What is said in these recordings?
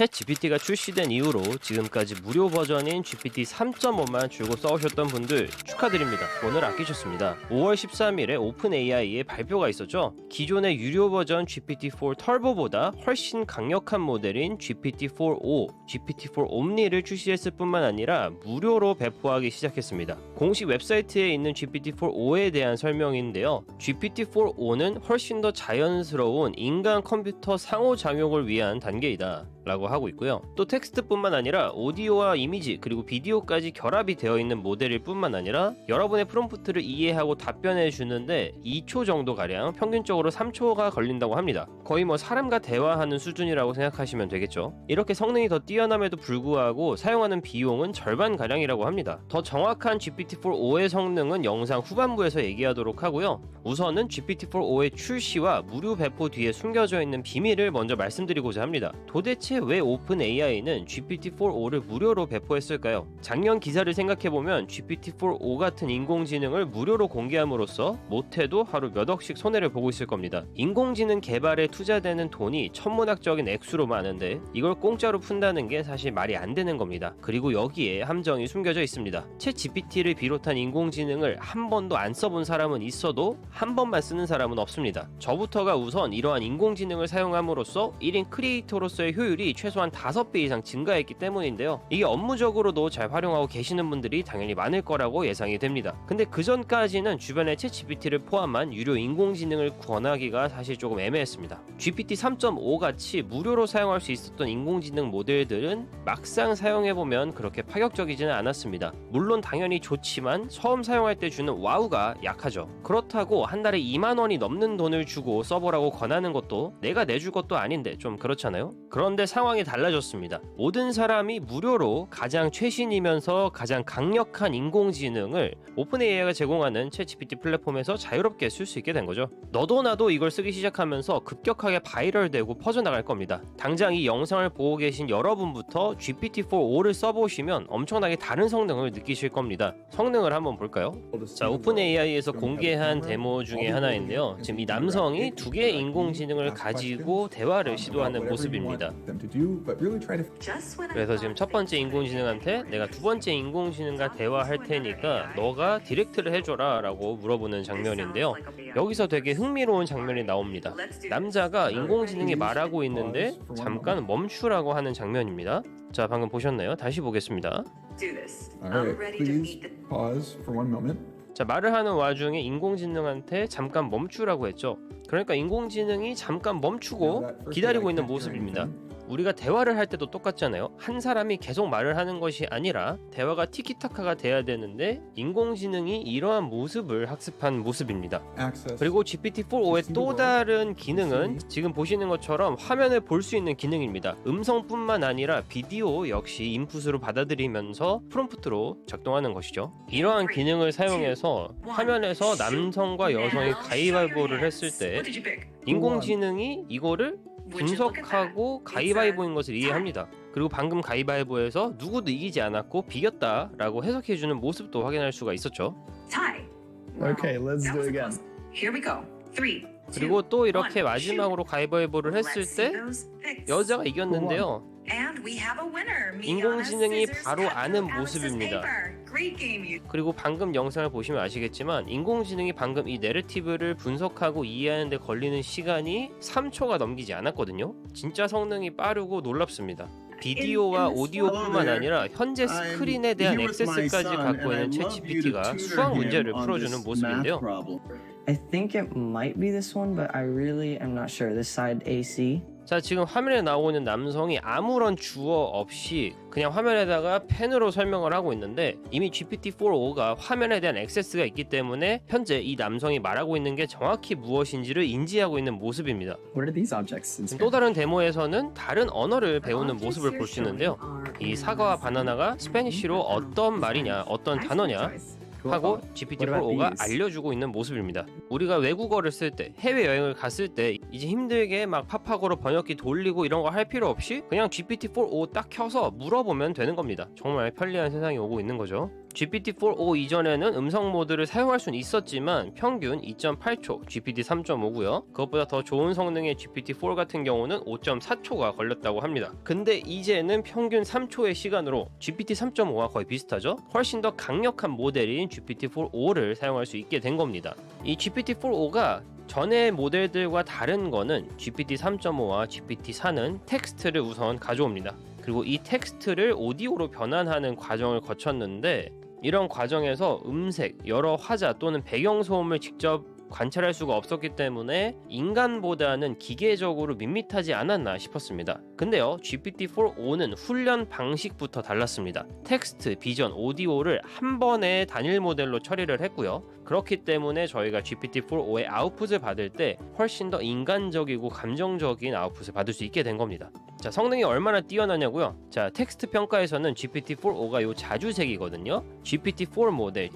챗GPT가 출시된 이후로 지금까지 무료 버전인 GPT 3.5만 줄곧 써오셨던 분들 축하드립니다. 돈을 아끼셨습니다. 5월 13일에 오픈AI의 발표가 있었죠. 기존의 유료 버전 GPT-4 터보보다 훨씬 강력한 모델인 GPT-4o, GPT-4 Omni를 출시했을 뿐만 아니라 무료로 배포하기 시작했습니다. 공식 웹사이트에 있는 GPT-4o에 대한 설명인데요. GPT-4o는 훨씬 더 자연스러운 인간 컴퓨터 상호작용을 위한 단계이다 라고 하고 있고요. 또 텍스트뿐만 아니라 오디오와 이미지 그리고 비디오까지 결합이 되어 있는 모델일 뿐만 아니라 여러분의 프롬프트를 이해하고 답변해 주는데 2초 정도 가량, 평균적으로 3초가 걸린다고 합니다. 거의 뭐 사람과 대화하는 수준이라고 생각하시면 되겠죠. 이렇게 성능이 더 뛰어남에도 불구하고 사용하는 비용은 절반 가량이라고 합니다. 더 정확한 GPT-4o의 성능은 영상 후반부에서 얘기하도록 하고요. 우선은 GPT-4o의 출시와 무료 배포 뒤에 숨겨져 있는 비밀을 먼저 말씀드리고자 합니다. 도대체 왜 오픈AI는 GPT-4o를 무료로 배포했을까요? 작년 기사를 생각해보면 GPT-4o 같은 인공지능을 무료로 공개함으로써 못해도 하루 몇 억씩 손해를 보고 있을 겁니다. 인공지능 개발에 투자되는 돈이 천문학적인 액수로 많은데 이걸 공짜로 푼다는 게 사실 말이 안 되는 겁니다. 그리고 여기에 함정이 숨겨져 있습니다. 챗GPT를 비롯한 인공지능을 한 번도 안 써본 사람은 있어도 한 번만 쓰는 사람은 없습니다. 저부터가 우선 이러한 인공지능을 사용함으로써 1인 크리에이터로서의 효율이 최소한 5배 이상 증가했기 때문인데요. 이게 업무적으로도 잘 활용하고 계시는 분들이 당연히 많을 거라고 예상이 됩니다. 근데 그 전까지는 주변에 챗GPT를 포함한 유료 인공지능을 권하기가 사실 조금 애매했습니다. GPT 3.5 같이 무료로 사용할 수 있었던 인공지능 모델들은 막상 사용해보면 그렇게 파격적이지는 않았습니다. 물론 당연히 좋지만 처음 사용할 때 주는 와우가 약하죠. 그렇다고 한 달에 2만 원이 넘는 돈을 주고 써보라고 권하는 것도 내가 내줄 것도 아닌데 좀 그렇잖아요? 그런데 상황이 달라졌습니다. 모든 사람이 무료로 가장 최신이면서 가장 강력한 인공지능을 오픈AI가 제공하는 챗GPT 플랫폼에서 자유롭게 쓸 수 있게 된 거죠. 너도 나도 이걸 쓰기 시작하면서 급격하게 바이럴되고 퍼져나갈 겁니다. 당장 이 영상을 보고 계신 여러분부터 GPT-4o를 써보시면 엄청나게 다른 성능을 느끼실 겁니다. 성능을 한번 볼까요? 자, 오픈AI에서 공개한 데모 중에 하나인데요. 지금 이 남성이 두 개의 인공지능을 가지고 대화를 시도하는 모습입니다. 그래서 지금 첫 번째 인공지능한테 내가 두 번째 인공지능과 대화할 테니까 너가 디렉트를 해줘라 라고 물어보는 장면인데요. 여기서 되게 흥미로운 장면이 나옵니다. 남자가 인공지능이 말하고 있는데 잠깐 멈추라고 하는 장면입니다. 자, 방금 보셨나요? 다시 보겠습니다. 자, 말을 하는 와중에 인공지능한테 잠깐 멈추라고 했죠. 그러니까 인공지능이 잠깐 멈추고 기다리고 있는 모습입니다. 우리가 대화를 할 때도 똑같잖아요. 한 사람이 계속 말을 하는 것이 아니라 대화가 티키타카가 돼야 되는데 인공지능이 이러한 모습을 학습한 모습입니다. 그리고 GPT-4o의 또 다른 기능은 지금 보시는 것처럼 화면을 볼 수 있는 기능입니다. 음성뿐만 아니라 비디오 역시 인풋으로 받아들이면서 프롬프트로 작동하는 것이죠. 이러한 기능을 사용해서 화면에서 남성과 여성이 가위바위보를 했을 때 인공지능이 이거를 분석하고 가위바위보인 것을 이해합니다. 그리고 방금 가위바위보에서 누구도 이기지 않았고 비겼다라고 해석해주는 모습도 확인할 수가 있었죠. Okay, let's do it again. Here we go. 3, 그리고 또 이렇게 마지막으로 가위바위보를 했을 때 여자가 이겼는데요. 인공지능이 바로 아는 모습입니다. 그리고 방금 영상을 보시면 아시겠지만 인공지능이 방금 이 내러티브를 분석하고 이해하는 데 걸리는 시간이 3초가 넘기지 않았거든요. 진짜 성능이 빠르고 놀랍습니다. 비디오와 오디오뿐만 아니라 현재 스크린에 대한 액세스까지 갖고 있는 챗GPT가 수학 문제를 풀어주는 모습인데요. I think it might be this one, but I really am not sure. This side AC. 자, 지금 화면에 나오는 남성이 아무런 주어 없이 그냥 화면에다가 펜으로 설명을 하고 있는데 이미 GPT-4o가 화면에 대한 액세스가 있기 때문에 현재 이 남성이 말하고 있는 게 정확히 무엇인지를 인지하고 있는 모습입니다. What are these objects? 또 다른 데모에서는 다른 언어를 배우는 모습을 볼 수 있는데요. 이 사과와 바나나가 스페니쉬로 어떤 말이냐, 어떤 단어냐 하고 GPT-4o가 알려주고 있는 모습입니다. 우리가 외국어를 쓸 때, 해외여행을 갔을 때 이제 힘들게 막 팝하고로 번역기 돌리고 이런 거 할 필요 없이 그냥 GPT-4o 딱 켜서 물어보면 되는 겁니다. 정말 편리한 세상이 오고 있는 거죠. GPT-4o 이전에는 음성 모드를 사용할 수는 있었지만 평균 2.8초, GPT 3.5고요. 그것보다 더 좋은 성능의 GPT-4 같은 경우는 5.4초가 걸렸다고 합니다. 근데 이제는 평균 3초의 시간으로 GPT 3.5와 거의 비슷하죠? 훨씬 더 강력한 모델인 GPT-4o를 사용할 수 있게 된 겁니다. 이 GPT-4o가 전의 모델들과 다른 거는 GPT 3.5와 GPT 4는 텍스트를 우선 가져옵니다. 그리고 이 텍스트를 오디오로 변환하는 과정을 거쳤는데 이런 과정에서 음색, 여러 화자 또는 배경소음을 직접 관찰할 수가 없었기 때문에 인간보다는 기계적으로 밋밋하지 않았나 싶었습니다. 근데요, GPT-4o는 훈련 방식부터 달랐습니다. 텍스트, 비전, 오디오를 한 번에 단일 모델로 처리를 했고요. 그렇기 때문에 저희가 GPT-4o의 아웃풋을 받을 때 훨씬 더 인간적이고 감정적인 아웃풋을 받을 수 있게 된 겁니다. 자, 성능이 얼마나 뛰어나냐고요? 자, 텍스트 평가에서는 GPT-4o가 요 자주색이거든요. GPT-4 모델,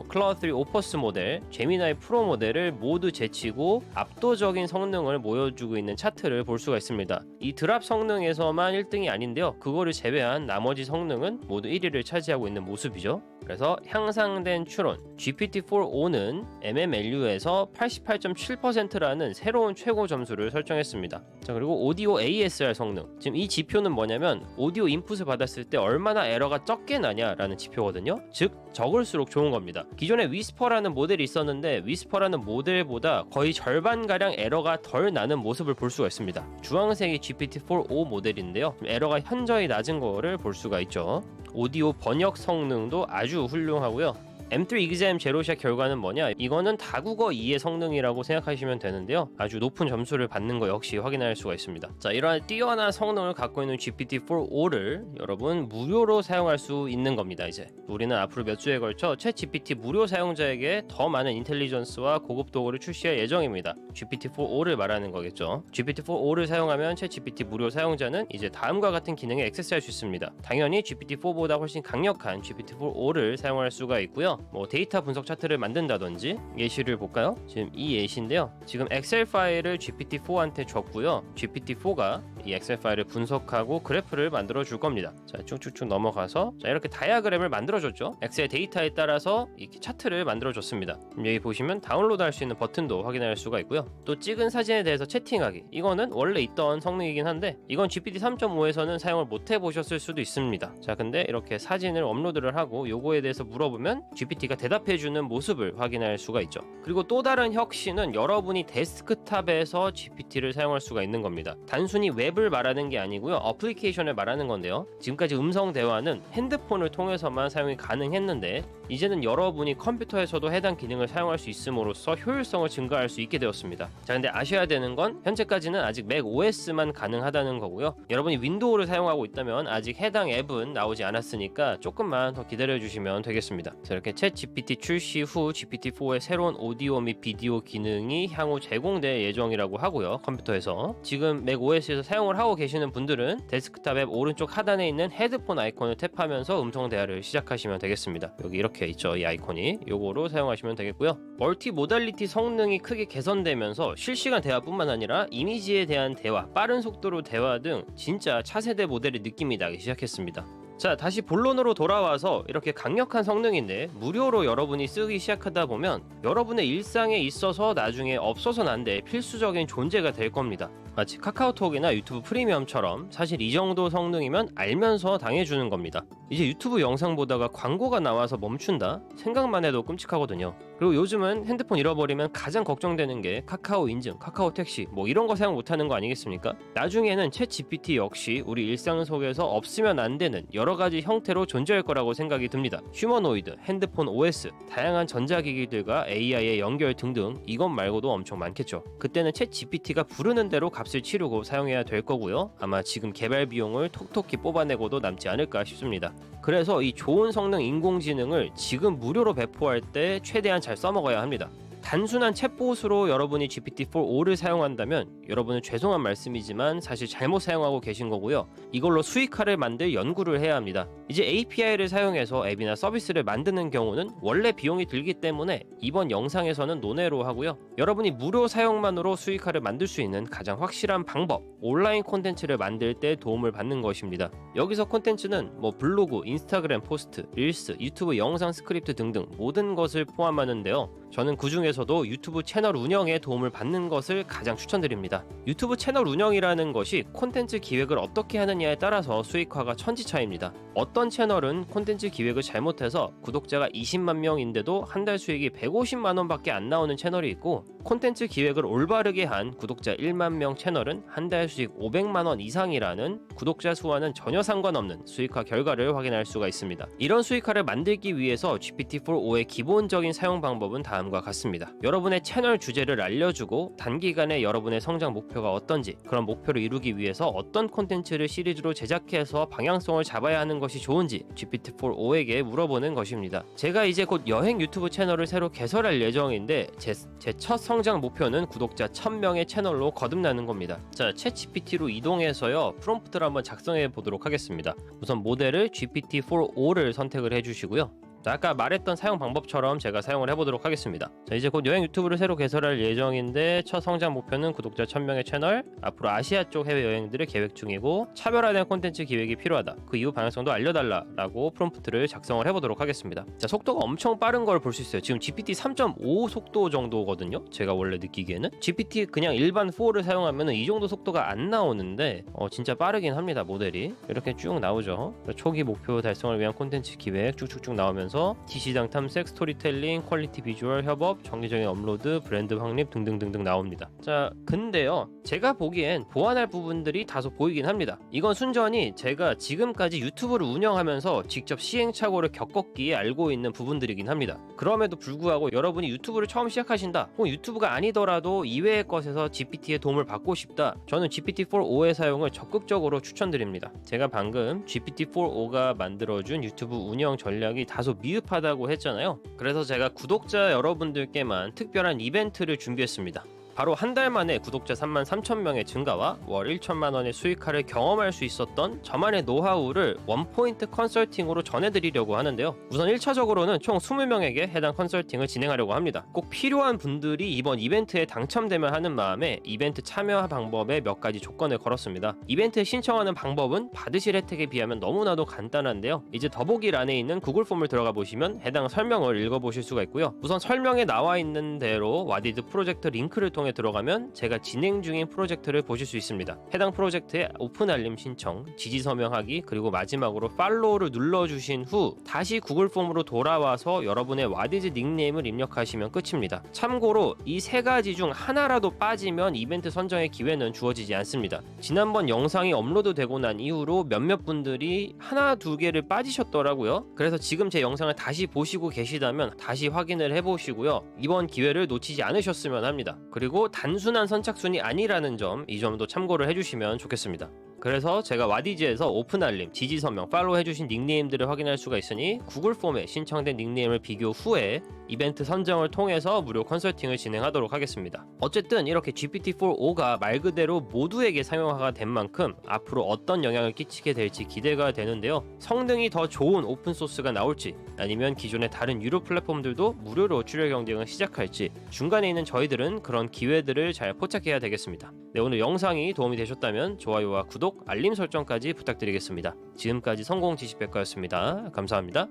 클라우드 3 오퍼스 모델, 제미나이 프로 모델을 모두 제치고 압도적인 성능을 보여주고 있는 차트를 볼 수가 있습니다. 이 드랍 성능에서만 1등이 아닌데요. 그거를 제외한 나머지 성능은 모두 1위를 차지하고 있는 모습이죠. 그래서 향상된 추론, GPT-4o는 MMLU에서 88.7%라는 새로운 최고 점수를 설정했습니다. 자, 그리고 오디오 ASR 성능. 지금 이 지표는 뭐냐면 오디오 인풋을 받았을 때 얼마나 에러가 적게 나냐라는 지표거든요. 즉, 적을수록 좋은 겁니다. 기존에 위스퍼라는 모델이 있었는데 위스퍼라는 모델보다 거의 절반가량 에러가 덜 나는 모습을 볼 수가 있습니다. 주황색이 GPT-4o 모델인데요. 에러가 현저히 낮은 거를 볼 수가 있죠. 오디오 번역 성능도 아주 훌륭하고요. M3 exam 제로샷 결과는 뭐냐? 이거는 다국어 2의 성능이라고 생각하시면 되는데요. 아주 높은 점수를 받는 거 역시 확인할 수가 있습니다. 자, 이러한 뛰어난 성능을 갖고 있는 GPT-4o를 여러분 무료로 사용할 수 있는 겁니다. 이제 우리는 앞으로 몇 주에 걸쳐 챗GPT 무료 사용자에게 더 많은 인텔리전스와 고급 도구를 출시할 예정입니다. GPT-4o를 말하는 거겠죠. GPT-4o를 사용하면 챗GPT 무료 사용자는 이제 다음과 같은 기능에 액세스할 수 있습니다. 당연히 GPT-4보다 훨씬 강력한 GPT-4o를 사용할 수가 있고요. 데이터 분석 차트를 만든다든지 예시를 볼까요? 지금 이 예시인데요. 지금 엑셀 파일을 GPT-4한테 줬고요. GPT-4가 이 엑셀 파일을 분석하고 그래프를 만들어 줄 겁니다. 자, 쭉쭉쭉 넘어가서 자, 이렇게 다이아그램을 만들어 줬죠. 엑셀 데이터에 따라서 이렇게 차트를 만들어 줬습니다. 여기 보시면 다운로드 할 수 있는 버튼도 확인할 수가 있고요. 또 찍은 사진에 대해서 채팅하기. 이거는 원래 있던 성능이긴 한데 이건 GPT 3.5에서는 사용을 못 해보셨을 수도 있습니다. 자, 근데 이렇게 사진을 업로드를 하고 요거에 대해서 물어보면 GPT가 대답해주는 모습을 확인할 수가 있죠. 그리고 또 다른 혁신은 여러분이 데스크탑에서 GPT를 사용할 수가 있는 겁니다. 단순히 웹을 말하는 게 아니고요. 어플리케이션을 말하는 건데요. 지금까지 음성 대화는 핸드폰을 통해서만 사용이 가능했는데 이제는 여러분이 컴퓨터에서도 해당 기능을 사용할 수 있음으로써 효율성을 증가할 수 있게 되었습니다. 자, 근데 아셔야 되는 건 현재까지는 아직 맥 OS만 가능하다는 거고요. 여러분이 윈도우를 사용하고 있다면 아직 해당 앱은 나오지 않았으니까 조금만 더 기다려 주시면 되겠습니다. 자, 이렇게 챗 GPT 출시 후 GPT-4의 새로운 오디오 및 비디오 기능이 향후 제공될 예정이라고 하고요. 컴퓨터에서 지금 맥 OS에서 사용을 하고 계시는 분들은 데스크탑 앱 오른쪽 하단에 있는 헤드폰 아이콘을 탭하면서 음성 대화를 시작하시면 되겠습니다. 여기 이렇게 있죠. 이 아이콘이 요거로 사용하시면 되겠고요. 멀티 모달리티 성능이 크게 개선되면서 실시간 대화뿐만 아니라 이미지에 대한 대화, 빠른 속도로 대화 등 진짜 차세대 모델의 느낌이 나기 시작했습니다. 자, 다시 본론으로 돌아와서 이렇게 강력한 성능인데 무료로 여러분이 쓰기 시작하다 보면 여러분의 일상에 있어서 나중에 없어서는 안 될 필수적인 존재가 될 겁니다. 마치 카카오톡이나 유튜브 프리미엄처럼 사실 이 정도 성능이면 알면서 당해주는 겁니다. 이제 유튜브 영상 보다가 광고가 나와서 멈춘다? 생각만 해도 끔찍하거든요. 그리고 요즘은 핸드폰 잃어버리면 가장 걱정되는 게 카카오 인증, 카카오 택시 이런 거 사용 못하는 거 아니겠습니까? 나중에는 챗 GPT 역시 우리 일상 속에서 없으면 안 되는 여러 가지 형태로 존재할 거라고 생각이 듭니다. 휴머노이드, 핸드폰 OS, 다양한 전자기기들과 AI의 연결 등등 이것 말고도 엄청 많겠죠. 그때는 챗 GPT가 부르는 대로 값을 치르고 사용해야 될 거고요. 아마 지금 개발 비용을 톡톡히 뽑아내고도 남지 않을까 싶습니다. 그래서 이 좋은 성능 인공지능을 지금 무료로 배포할 때 최대한 잘 써먹어야 합니다. 단순한 챗봇으로 여러분이 GPT-4o를 사용한다면 여러분은 죄송한 말씀이지만 사실 잘못 사용하고 계신 거고요. 이걸로 수익화를 만들 연구를 해야 합니다. 이제 API를 사용해서 앱이나 서비스를 만드는 경우는 원래 비용이 들기 때문에 이번 영상에서는 논외로 하고요. 여러분이 무료 사용만으로 수익화를 만들 수 있는 가장 확실한 방법, 온라인 콘텐츠를 만들 때 도움을 받는 것입니다. 여기서 콘텐츠는 블로그, 인스타그램 포스트, 릴스, 유튜브 영상 스크립트 등등 모든 것을 포함하는데요. 저는 그 중에서도 유튜브 채널 운영에 도움을 받는 것을 가장 추천드립니다. 유튜브 채널 운영이라는 것이 콘텐츠 기획을 어떻게 하느냐에 따라서 수익화가 천지차입니다. 어떤 채널은 콘텐츠 기획을 잘못해서 구독자가 20만 명인데도 한 달 수익이 150만 원밖에 안 나오는 채널이 있고, 콘텐츠 기획을 올바르게 한 구독자 1만 명 채널은 한 달 수익 500만 원 이상이라는 구독자 수와는 전혀 상관없는 수익화 결과를 확인할 수가 있습니다. 이런 수익화를 만들기 위해서 GPT-4o의 기본적인 사용 방법은 다음과 같습니다. 여러분의 채널 주제를 알려주고 단기간에 여러분의 성장 목표가 어떤지, 그런 목표를 이루기 위해서 어떤 콘텐츠를 시리즈로 제작해서 방향성을 잡아야 하는 것이 좋은지 GPT-4o에게 물어보는 것입니다. 제가 이제 곧 여행 유튜브 채널을 새로 개설할 예정인데 제 첫 성장 목표는 구독자 1000명의 채널로 거듭나는 겁니다. 자, 챗GPT로 이동해서요, 프롬프트를 한번 작성해 보도록 하겠습니다. 우선 모델을 GPT-4o를 선택을 해주시고요. 자, 아까 말했던 사용 방법처럼 제가 사용을 해보도록 하겠습니다. 자, 이제 곧 여행 유튜브를 새로 개설할 예정인데 첫 성장 목표는 구독자 1000명의 채널, 앞으로 아시아 쪽 해외여행들을 계획 중이고 차별화된 콘텐츠 기획이 필요하다. 그 이후 방향성도 알려달라 라고 프롬프트를 작성을 해보도록 하겠습니다. 자, 속도가 엄청 빠른 걸 볼 수 있어요. 지금 GPT 3.5 속도 정도거든요. 제가 원래 느끼기에는 GPT 그냥 일반 4를 사용하면 이 정도 속도가 안 나오는데 진짜 빠르긴 합니다. 모델이 이렇게 쭉 나오죠. 초기 목표 달성을 위한 콘텐츠 기획 쭉쭉쭉 나오면서 TC장 탐색, 스토리텔링, 퀄리티 비주얼, 협업, 정기적인 업로드, 브랜드 확립 등등등등 나옵니다. 자, 근데요, 제가 보기엔 보완할 부분들이 다소 보이긴 합니다. 이건 순전히 제가 지금까지 유튜브를 운영하면서 직접 시행착오를 겪었기에 알고 있는 부분들이긴 합니다. 그럼에도 불구하고 여러분이 유튜브를 처음 시작하신다, 혹은 유튜브가 아니더라도 이외의 것에서 GPT의 도움을 받고 싶다, 저는 GPT-4o의 사용을 적극적으로 추천드립니다. 제가 방금 GPT-4o가 만들어준 유튜브 운영 전략이 다소 미흡하다고 했잖아요. 그래서 제가 구독자 여러분들께만 특별한 이벤트를 준비했습니다. 바로 한 달 만에 구독자 33,000명의 증가와 월 1천만 원의 수익화를 경험할 수 있었던 저만의 노하우를 원포인트 컨설팅으로 전해드리려고 하는데요. 우선 1차적으로는 총 20명에게 해당 컨설팅을 진행하려고 합니다. 꼭 필요한 분들이 이번 이벤트에 당첨되면 하는 마음에 이벤트 참여 방법에 몇 가지 조건을 걸었습니다. 이벤트에 신청하는 방법은 받으실 혜택에 비하면 너무나도 간단한데요. 이제 더보기란에 있는 구글 폼을 들어가 보시면 해당 설명을 읽어보실 수가 있고요. 우선 설명에 나와 있는 대로 와디즈 프로젝트 링크를 통해 들어가면 제가 진행 중인 프로젝트를 보실 수 있습니다. 해당 프로젝트에 오픈 알림 신청, 지지 서명하기, 그리고 마지막으로 팔로우를 눌러주신 후 다시 구글 폼으로 돌아와서 여러분의 와디즈 닉네임을 입력하시면 끝입니다. 참고로 이 세 가지 중 하나라도 빠지면 이벤트 선정의 기회는 주어지지 않습니다. 지난번 영상이 업로드되고 난 이후로 몇몇 분들이 하나 두 개를 빠지셨더라고요. 그래서 지금 제 영상을 다시 보시고 계시다면 다시 확인을 해보시고요. 이번 기회를 놓치지 않으셨으면 합니다. 그리고 단순한 선착순이 아니라는 점, 이 점도 참고를 해주시면 좋겠습니다. 그래서 제가 와디즈에서 오픈 알림, 지지 서명, 팔로우 해주신 닉네임들을 확인할 수가 있으니 구글 폼에 신청된 닉네임을 비교 후에 이벤트 선정을 통해서 무료 컨설팅을 진행하도록 하겠습니다. 어쨌든 이렇게 GPT-4o가 말 그대로 모두에게 상용화가 된 만큼 앞으로 어떤 영향을 끼치게 될지 기대가 되는데요. 성능이 더 좋은 오픈소스가 나올지, 아니면 기존의 다른 유료 플랫폼들도 무료로 출력 경쟁을 시작할지, 중간에 있는 저희들은 그런 기회들을 잘 포착해야 되겠습니다. 네, 오늘 영상이 도움이 되셨다면 좋아요와 구독, 알림 설정까지 부탁드리겠습니다. 지금까지 성공 지식백과였습니다. 감사합니다.